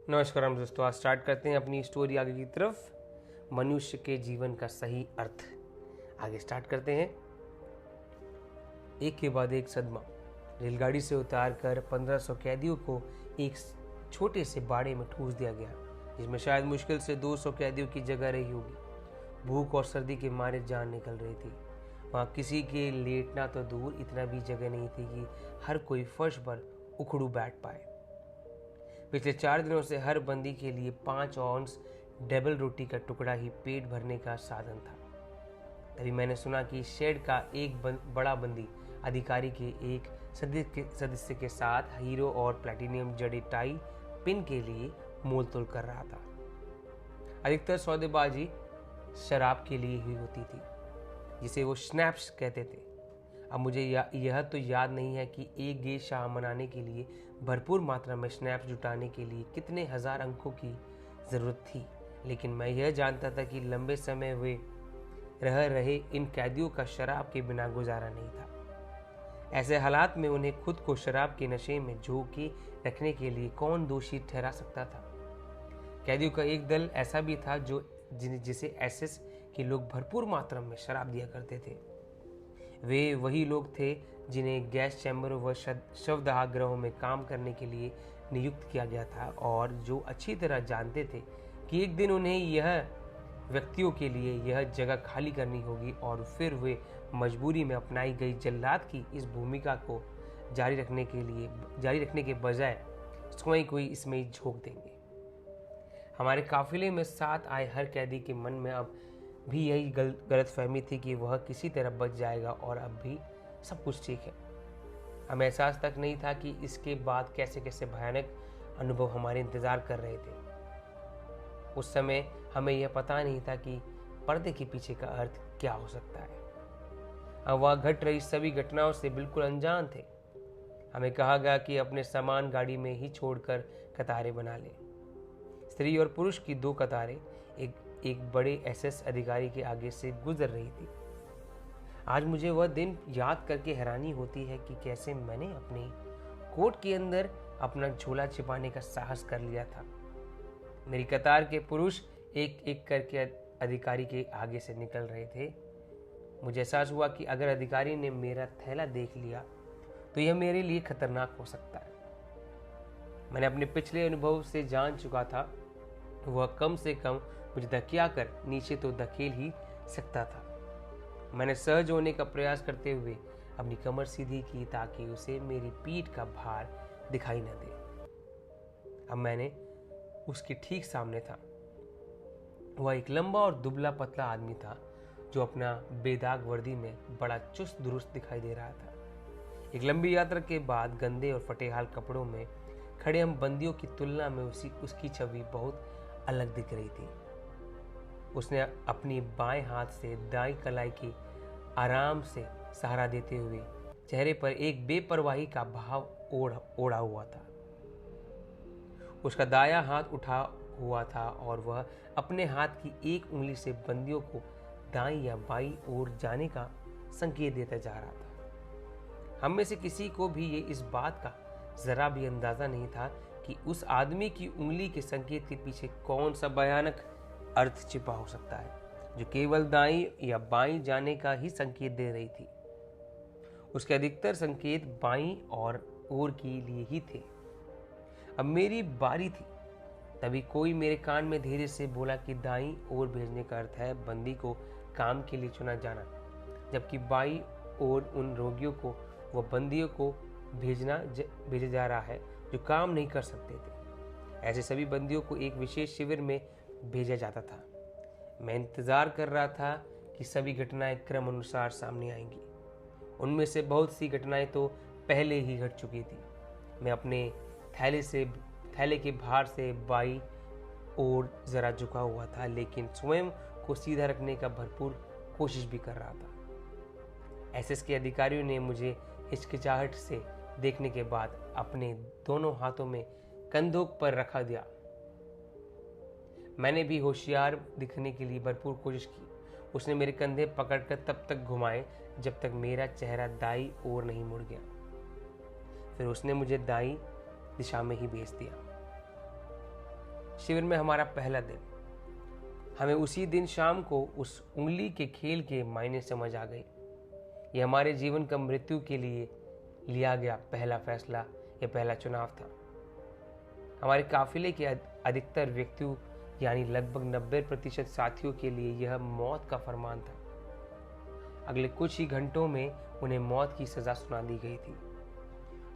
नमस्कार हम दोस्तों, आज स्टार्ट करते हैं अपनी स्टोरी आगे की तरफ। मनुष्य के जीवन का सही अर्थ आगे स्टार्ट करते हैं। एक के बाद एक सदमा। रेलगाड़ी से उतारकर 1500 कैदियों को एक छोटे से बाड़े में ठूस दिया गया, जिसमें शायद मुश्किल से 200 कैदियों की जगह रही होगी। भूख और सर्दी के मारे जान निकल रही थी। वहाँ किसी के लेटना तो दूर, इतना भी जगह नहीं थी कि हर कोई फर्श पर उखड़ू बैठ पाए। पिछले 4 दिनों से हर बंदी के लिए 5 औंस डबल रोटी का टुकड़ा ही पेट भरने का साधन था। तभी मैंने सुना कि शेड का एक बड़ा बंदी अधिकारी के एक सदस्य के साथ हीरो और प्लैटिनियम जड़ी टाई पिन के लिए मोल तोल कर रहा था। अधिकतर सौदेबाजी शराब के लिए ही होती थी, जिसे वो स्नैप्स कहते थे। अब मुझे यह तो याद नहीं है कि एक गे शाह मनाने के लिए भरपूर मात्रा में स्नैप्स जुटाने के लिए कितने हजार अंकों की ज़रूरत थी, लेकिन मैं यह जानता था कि लंबे समय वे रह रहे इन कैदियों का शराब के बिना गुजारा नहीं था। ऐसे हालात में उन्हें खुद को शराब के नशे में झोंके रखने के लिए कौन दोषी ठहरा सकता था। कैदियों का एक दल ऐसा भी था जिसे एसएस के लोग भरपूर मात्रा में शराब दिया करते थे। वे वही लोग थे जिन्हें गैस चैम्बरों व शवदाह गृहों में काम करने के लिए नियुक्त किया गया था, और जो अच्छी तरह जानते थे कि एक दिन उन्हें यह व्यक्तियों के लिए यह जगह खाली करनी होगी, और फिर वे मजबूरी में अपनाई गई जल्लाद की इस भूमिका को जारी रखने के बजाय स्वयं कोई इसमें झोंक देंगे। हमारे काफिले में साथ आए हर कैदी के मन में अब भी यही गलत फहमी थी कि वह किसी तरह बच जाएगा और अब भी सब कुछ ठीक है। हमें एहसास तक नहीं था कि इसके बाद कैसे कैसे भयानक अनुभव हमारे इंतजार कर रहे थे। उस समय हमें यह पता नहीं था कि पर्दे के पीछे का अर्थ क्या हो सकता है। हम वहाँ घट रही सभी घटनाओं से बिल्कुल अनजान थे। हमें कहा गया कि अपने सामान गाड़ी में ही छोड़कर कतारें बना लें। स्त्री और पुरुष की 2 कतारें एक बड़े एसएस अधिकारी के आगे से गुजर रही थी। आज मुझे वह दिन याद करके हैरानी होती है कि कैसे मैंने अपने कोट के अंदर अपना झोला छिपाने का साहस कर लिया था। मेरी कतार के पुरुष एक एक करके अधिकारी के आगे से निकल रहे थे। मुझे एहसास हुआ कि अगर अधिकारी ने मेरा थैला देख लिया तो यह मेरे लिए खतरनाक हो सकता है। मैंने अपने पिछले अनुभव से जान चुका था, वह कम से कम मुझे धकिया कर नीचे तो धकेल ही सकता था। मैंने सहज होने का प्रयास करते हुए अपनी कमर सीधी की ताकि उसे मेरी पीठ का भार दिखाई न दे। अब मैंने उसके ठीक सामने था। वह एक लंबा और दुबला पतला आदमी था जो अपना बेदाग वर्दी में बड़ा चुस्त दुरुस्त दिखाई दे रहा था। एक लंबी यात्रा के बाद गंदे और फटेहाल कपड़ों में खड़े हम बंदियों की तुलना में उसकी छवि बहुत अलग दिख रही थी। उसने अपनी बाएं हाथ से दाईं कलाई की आराम से सहारा देते हुए चेहरे पर एक बेपरवाही का भाव ओढ़ा हुआ था। उसका दायां हाथ उठा हुआ था और वह अपने हाथ की एक उंगली से बंदियों को दाईं या बाईं ओर जाने का संकेत देता जा रहा था। हम में से किसी को भी ये इस बात का जरा भी अंदाजा नहीं था कि उस आदमी की उंगली के संकेत के पीछे कौन सा भयानक अर्थ छिपा हो सकता है, जो केवल दाईं या बाईं जाने का ही संकेत दे रही थी। उसके अधिकतर संकेत बाईं और ओर के लिए ही थे। अब मेरी बारी थी। तभी कोई मेरे कान में धीरे से बोला कि दाईं ओर भेजने का अर्थ है बंदी को काम के लिए चुना जाना, जबकि बाईं ओर उन रोगियों को व बंदियों को भेजा जा रहा है जो काम नहीं कर सकते थे। ऐसे सभी बंदियों को एक विशेष शिविर में भेजा जाता था। मैं इंतजार कर रहा था कि सभी घटनाएं क्रम अनुसार सामने आएंगी। उनमें से बहुत सी घटनाएं तो पहले ही घट चुकी थी। मैं अपने थैले के भार से बाईं ओर जरा झुका हुआ था, लेकिन स्वयं को सीधा रखने का भरपूर कोशिश भी कर रहा था। एसएस के अधिकारियों ने मुझे हिचकिचाहट से देखने के बाद अपने दोनों हाथों में कंधों पर रखा दिया। मैंने भी होशियार दिखने के लिए भरपूर कोशिश की। उसने मेरे कंधे पकड़कर तब तक घुमाए जब तक मेरा चेहरा दाईं ओर नहीं मुड़ गया। फिर उसने मुझे दाईं दिशा में ही भेज दिया। शिविर में हमारा पहला दिन। हमें उसी दिन शाम को उस उंगली के खेल के मायने समझ आ गई। ये हमारे जीवन का मृत्यु के लिए लिया गया पहला फैसला या पहला चुनाव था। हमारे काफिले के अधिकतर व्यक्तियों यानी लगभग 90% साथियों के लिए यह मौत का फरमान था। अगले कुछ ही घंटों में उन्हें मौत की सजा सुना दी गई थी।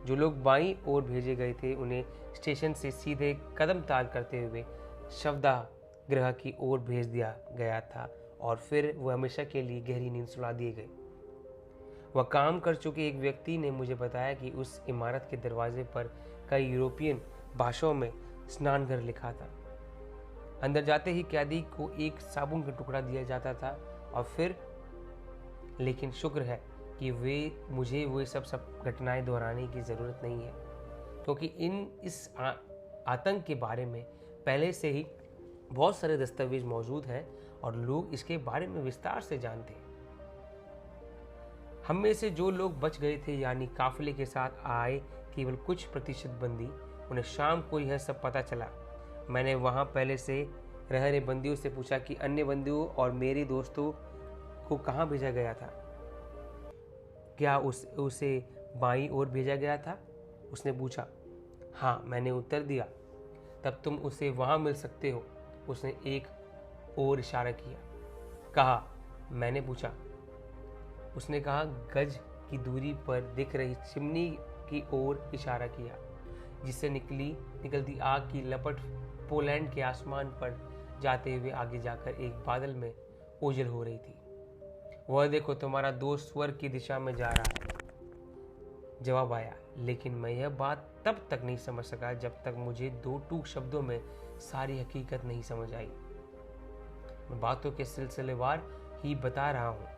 जो लोग बाईं ओर भेजे गए थे उन्हें स्टेशन से सीधे कदम ताल करते हुए शवदाह गृह की ओर भेज दिया गया था और फिर वह हमेशा के लिए गहरी नींद सुला दिए गए। वह काम कर चुके एक व्यक्ति ने मुझे बताया कि उस इमारत के दरवाजे पर कई यूरोपियन भाषाओं में स्नानघर लिखा था। अंदर जाते ही कैदी को एक साबुन का टुकड़ा दिया जाता था और फिर, लेकिन शुक्र है कि मुझे वे सब घटनाएं दोहराने की ज़रूरत नहीं है, क्योंकि इस आतंक के बारे में पहले से ही बहुत सारे दस्तावेज मौजूद हैं और लोग इसके बारे में विस्तार से जानते हैं। हम में से जो लोग बच गए थे यानी काफिले के साथ आए केवल कुछ प्रतिशत बंदी, उन्हें शाम को यह सब पता चला। मैंने वहां पहले से रह रहे बंदियों से पूछा कि अन्य बंदियों और मेरे दोस्तों को कहाँ भेजा गया था। क्या उसे बाईं ओर भेजा गया था? उसने पूछा। हाँ, मैंने उत्तर दिया। तब तुम उसे वहां मिल सकते हो। उसने एक और इशारा किया। कहा? मैंने पूछा। उसने कहा गज की दूरी पर दिख रही चिमनी की ओर इशारा किया, जिससे निकलती आग की लपट पोलैंड के आसमान पर जाते हुए आगे जाकर एक बादल में ओझल हो रही थी। वह देखो, तुम्हारा दोस्त स्वर्ग की दिशा में जा रहा है, जवाब आया। लेकिन मैं यह बात तब तक नहीं समझ सका जब तक मुझे दो टूक शब्दों में सारी हकीकत नहीं समझ आई। मैं बातों के सिलसिलेवार ही बता रहा हूँ।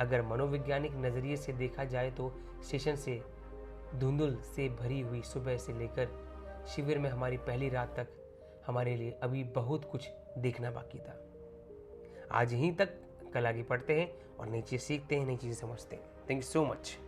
अगर मनोवैज्ञानिक नजरिए से देखा जाए तो स्टेशन से धुंधल से भरी हुई सुबह से लेकर शिविर में हमारी पहली रात तक हमारे लिए अभी बहुत कुछ देखना बाकी था। आज यहीं तक, कल आगे पढ़ते हैं और नई चीज़ सीखते हैं, नई चीज़ें समझते हैं। Thank you so much.